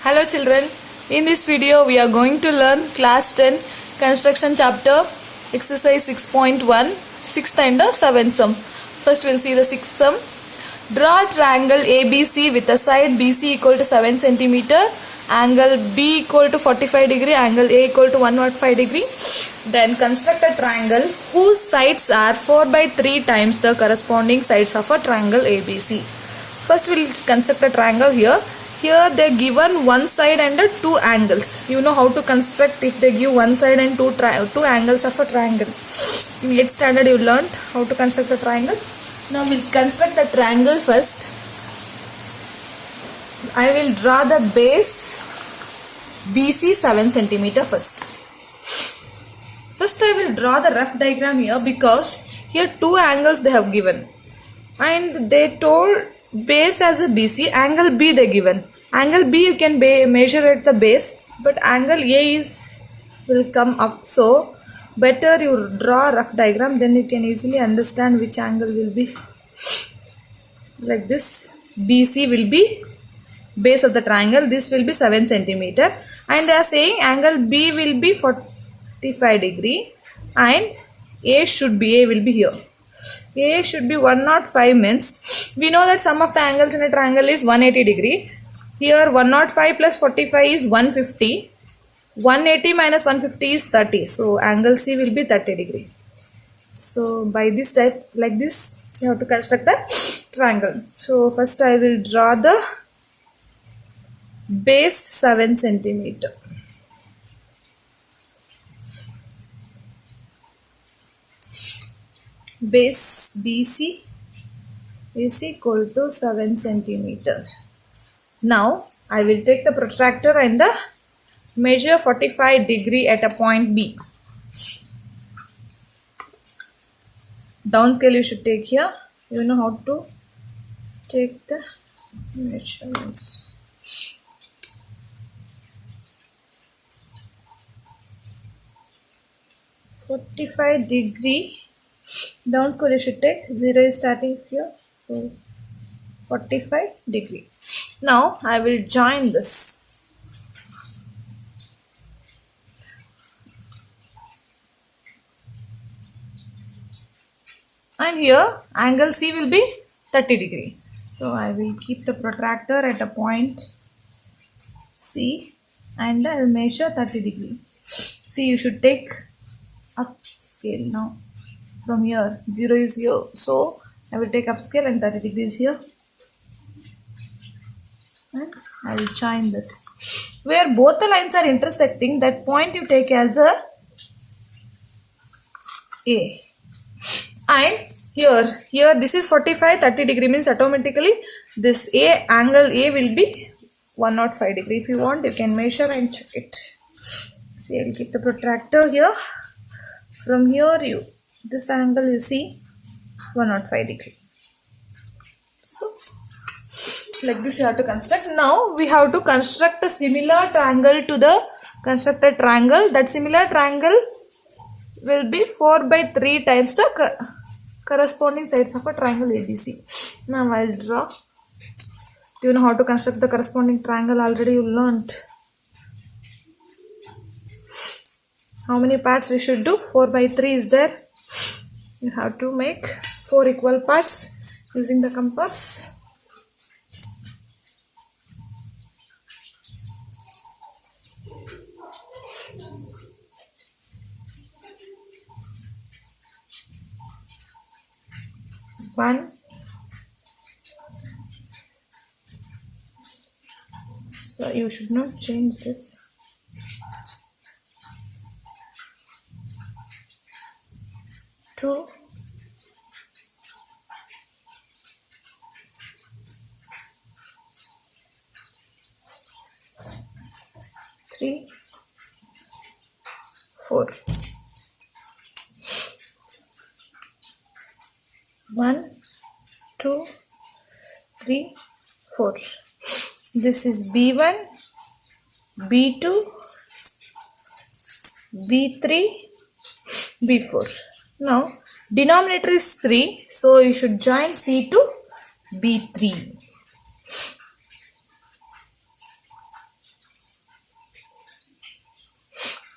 Hello children, in this video we are going to learn class 10 construction chapter exercise 6.1 6th and the 7th sum. First we'll see the 6th sum. Draw a triangle ABC with a side BC equal to 7 centimeter, angle B equal to 45 degree, angle A equal to 105 degree. Then construct a triangle whose sides are 4 by 3 times the corresponding sides of a triangle ABC. First we'll construct a triangle here. Here they given one side and two angles. You know how to construct if they give one side and two angles of a triangle. In 8th standard you learned how to construct a triangle. Now we'll construct the triangle first. I will draw the base BC 7 centimeter first. First I will draw the rough diagram here because here two angles they have given. And they told base as a BC, angle B they given. Angle B you can measure at the base, but angle A will come up. So better you draw a rough diagram, then you can easily understand which angle will be. Like this, BC will be base of the triangle. This will be 7 centimeter, and they are saying angle B will be 45 degree, and A will be here. A should be 105 means we know that sum of the angles in a triangle is 180 degree. Here 105 plus 45 is 150. 180 minus 150 is 30. So angle C will be 30 degree. So by this type, like this, you have to construct the triangle. So first I will draw the base 7 centimeter. Base BC is equal to 7 centimeter. Now I will take the protractor and measure 45 degree at a point B. Down scale you should take here. You know how to take the measurements. .45 degree. Down scale you should take. 0 is starting here. So 45 degree. Now I will join this. And here angle C will be 30 degree. So I will keep the protractor at a point C and I will measure 30 degree. See, you should take upscale now. From here 0 is here. So I will take upscale and 30 degrees here. And I will join this. Where both the lines are intersecting, that point you take as a A. And here this is 45, 30 degree means automatically this A, angle A will be 105 degree. If you want, you can measure and check it. See, I will keep the protractor here. From here, this angle you see 105 degree. So like this you have to construct. Now we have to construct a similar triangle to the constructed triangle. That similar triangle will be 4 by 3 times the corresponding sides of a triangle ABC. Now I will draw. You know how to construct the corresponding triangle already you learnt. How many parts we should do? 4 by 3 is there. You have to make 4 equal parts using the compass. One, so you should not change this. Two, three, 4. 1, 2, 3, 4. This is B1, B2, B3, B4. Now denominator is 3, so you should join C to B3.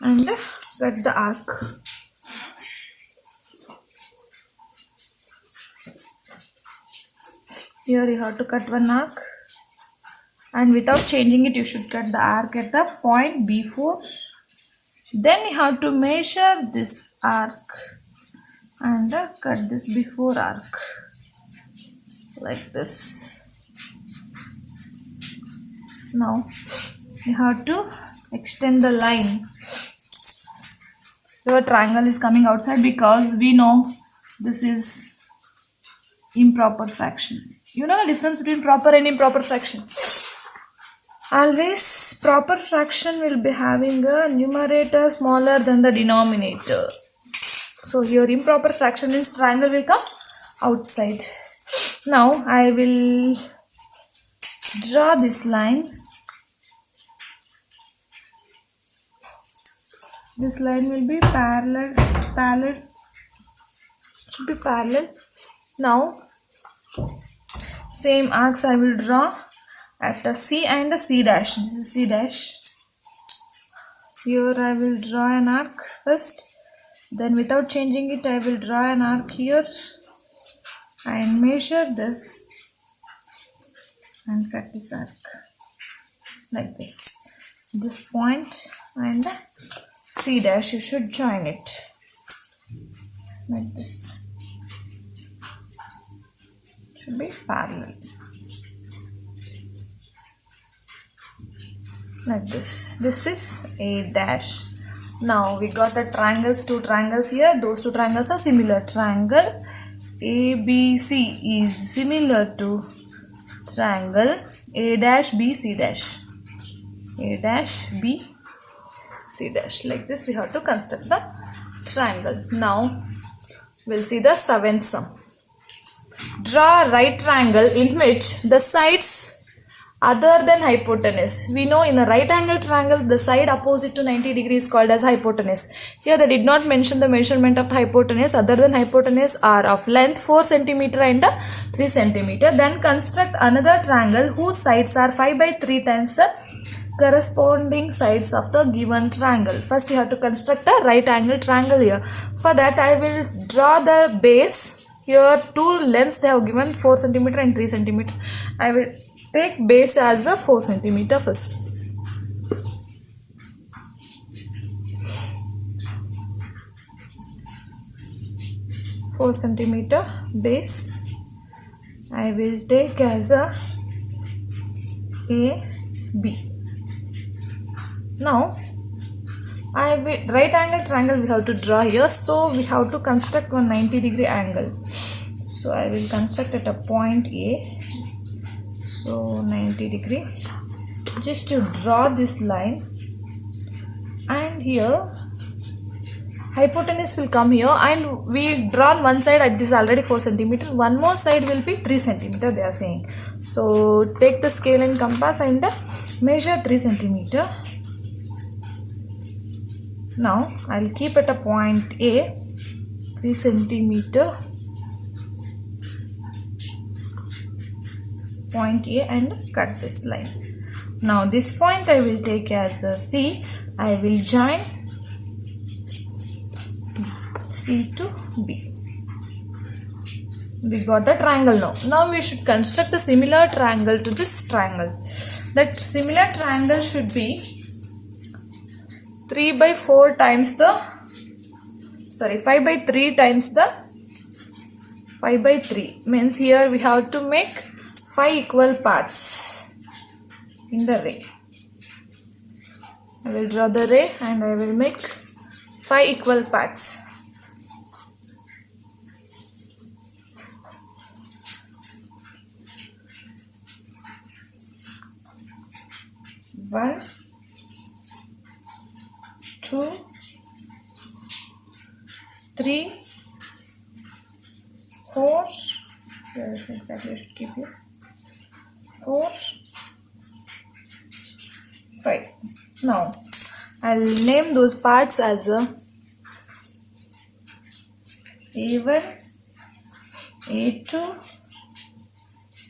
and cut the arc. Here you have to cut one arc, and without changing it you should cut the arc at the point B4. Then you have to measure this arc and cut this before arc like this. Now you have to extend the line. Your triangle is coming outside because we know this is improper fraction. You know the difference between proper and improper fraction. Always proper fraction will be having a numerator smaller than the denominator. So here improper fraction means triangle will come outside. Now I will draw this line. This line will be parallel, should be parallel. Now same arcs I will draw at a C and a C dash. This is C dash. Here I will draw an arc first. Then without changing it I will draw an arc here and measure this and cut this arc like this. This point and C dash you should join it like this. Should be parallel like this. This is A dash. Now we got the triangles, two triangles here. Those two triangles are similar. Triangle ABC is similar to triangle A dash B C dash. A dash B C dash. Like this we have to construct the triangle. Now we'll see the seventh sum. Draw a right triangle in which the sides other than hypotenuse. We know in a right angle triangle the side opposite to 90 degrees is called as hypotenuse. Here they did not mention the measurement of the hypotenuse. Other than hypotenuse are of length 4 cm and 3 cm. Then construct another triangle whose sides are 5 by 3 times the corresponding sides of the given triangle. First you have to construct a right angle triangle here. For that I will draw the base. Here two lengths they have given 4 cm and 3 cm. I will take base as a 4 cm first. Four centimeter base I will take as a B. Now right angle triangle we have to draw here, so we have to construct one 90 degree angle. So I will construct at a point A. So 90 degree. Just to draw this line, and here hypotenuse will come here, and we drawn one side at this already 4 cm. One more side will be 3 cm they are saying. So take the scale and compass and measure 3 cm. Now I will keep at a point A 3 cm, point A, and cut this line. Now this point I will take as a C. I will join C to B. We got the triangle now. Now we should construct a similar triangle to this triangle. That similar triangle should be 5 by 3 times the 5 by 3 means here we have to make 5 equal parts in the ray. I will draw the ray and I will make 5 equal parts. One, 2, 3, 4. Where exactly I should keep it? 4, 5. Now I'll name those parts as A1, A2,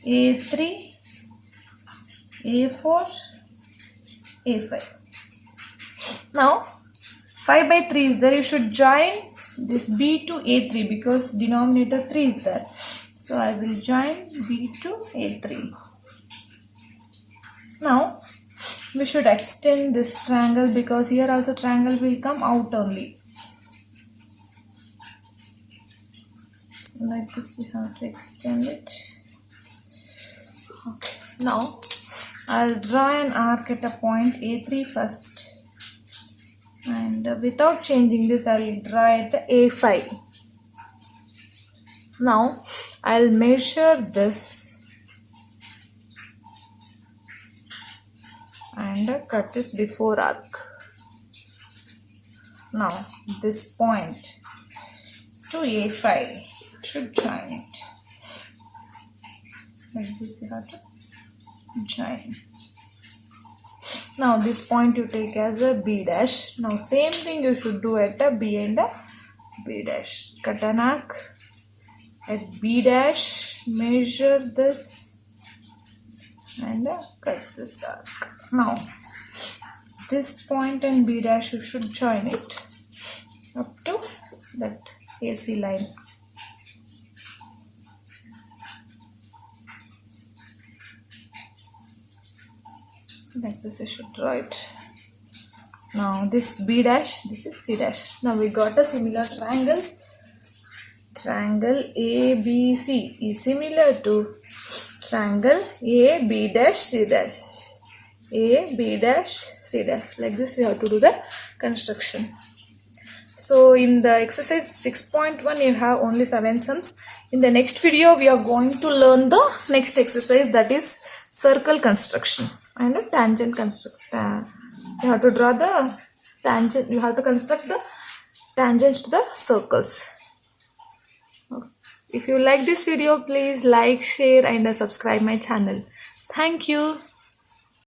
A3, A4, A5. Now 5 by 3 is there. You should join this B to A3 because denominator 3 is there. So I will join B to A3. Now we should extend this triangle because here also triangle will come out only. Like this we have to extend it. Okay. Now I'll draw an arc at a point A3 first. And without changing this, I'll draw it A5. Now I'll measure this and cut this before arc. Now this point to A5 should join it. Like this you have to join. Now this point you take as a B dash. Now same thing you should do at a B and a B dash. Cut an arc at B dash, measure this and cut this arc. Now this point and B dash you should join it up to that AC line. Like this I should draw it. Now this B dash, this is C dash. Now we got a similar triangles. Triangle ABC is similar to triangle AB dash C dash. AB dash C dash. Like this we have to do the construction. So in the exercise 6.1 you have only 7 sums. In the next video we are going to learn the next exercise, that is circle construction and a tangent construction. You have to draw the tangent, you have to construct the tangents to the circles. If you like this video, please like, share and subscribe my channel. Thank you.